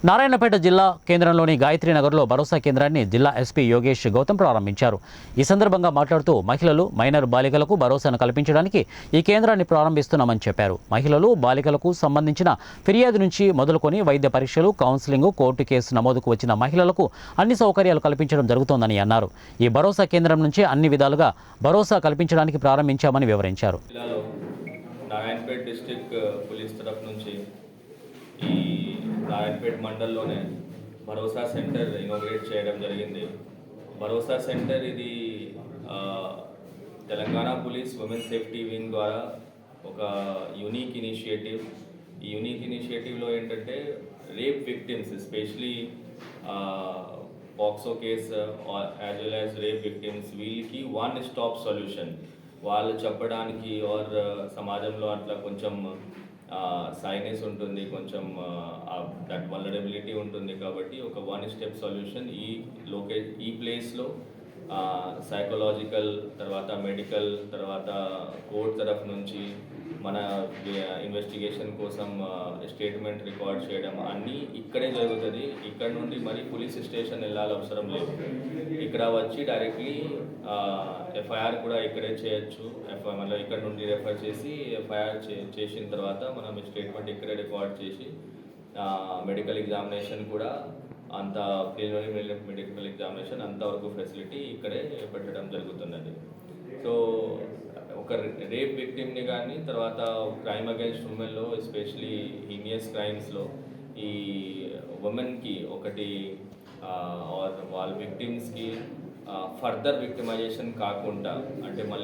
నారాయణపేట జిల్లా కేంద్రంలోని గాయత్రీనగర్లో భరోసా కేంద్రాన్ని జిల్లా ఎస్పీ యోగేష్ గౌతమ్ ప్రారంభించారు. ఈ సందర్భంగా మాట్లాడుతూ మహిళలు, మైనర్ బాలికలకు భరోసాను కల్పించడానికి ఈ కేంద్రాన్ని ప్రారంభిస్తున్నామని చెప్పారు. మహిళలు, బాలికలకు సంబంధించిన ఫిర్యాదు నుంచి మొదలుకొని వైద్య పరీక్షలు, కౌన్సిలింగ్, కోర్టు కేసు నమోదుకు వచ్చిన మహిళలకు అన్ని సౌకర్యాలు కల్పించడం జరుగుతోందని అన్నారు. ఈ భరోసా కేంద్రం నుంచి అన్ని విధాలుగా భరోసా కల్పించడానికి ప్రారంభించామని వివరించారు. నారాయణపేట డిస్ట్రిక్ట్ పోలీస్ తరఫు నుంచి ఈ నారాయణపేట మండలంలోనే భరోసా సెంటర్ ఇనాగ్రేట్ చేయడం జరిగింది. భరోసా సెంటర్ ఇది Telangana police women safety wing ద్వారా ఒక యూనిక్ ఇనిషియేటివ్. ఈ యూనిక్ ఇనిషియేటివ్లో ఏంటంటే rape victims, especially POCSO case as well as rape victims, వీళ్ళకి వన్ స్టాప్ సొల్యూషన్. వాళ్ళు చెప్పడానికి ఆర్ సమాజంలో అట్లా కొంచెం సైనెస్ ఉంటుంది, కొంచెం దట్ వల్నరబిలిటీ ఉంటుంది. కాబట్టి ఒక వన్ స్టెప్ సొల్యూషన్ ఈ ప్లేస్లో సైకలాజికల్, తర్వాత మెడికల్, తర్వాత కోర్ట్ తరఫు నుంచి మన ఇన్వెస్టిగేషన్ కోసం స్టేట్మెంట్ రికార్డ్ చేయడం అన్నీ ఇక్కడే జరుగుతుంది. ఇక్కడ నుండి మరి పోలీస్ స్టేషన్ వెళ్ళాలి అవసరం లేదు. ఇక్కడ వచ్చి డైరెక్ట్లీ ఎఫ్ఐఆర్ కూడా ఇక్కడే చేయొచ్చు. మళ్ళీ ఇక్కడ నుండి రెఫర్ చేసి ఎఫ్ఐఆర్ చేసిన తర్వాత మనం స్టేట్మెంట్ ఇక్కడే రికార్డ్ చేసి మెడికల్ ఎగ్జామినేషన్ కూడా అంత ప్రిలిమినరీ మెడికల్ ఎగ్జామినేషన్ అంతవరకు ఫెసిలిటీ ఇక్కడే పెట్టడం జరుగుతున్నది. సో ఒక రేప్ విక్టిమ్ని కానీ, తర్వాత క్రైమ్ అగైన్స్ట్ ఉమెన్లో ఎస్పెషలీ హీనియస్ క్రైమ్స్లో ఈ ఉమెన్కి ఒకటి వాళ్ళ విక్టిమ్స్కి ఫర్దర్ విక్టిమైజేషన్ కాకుండా, అంటే మళ్ళీ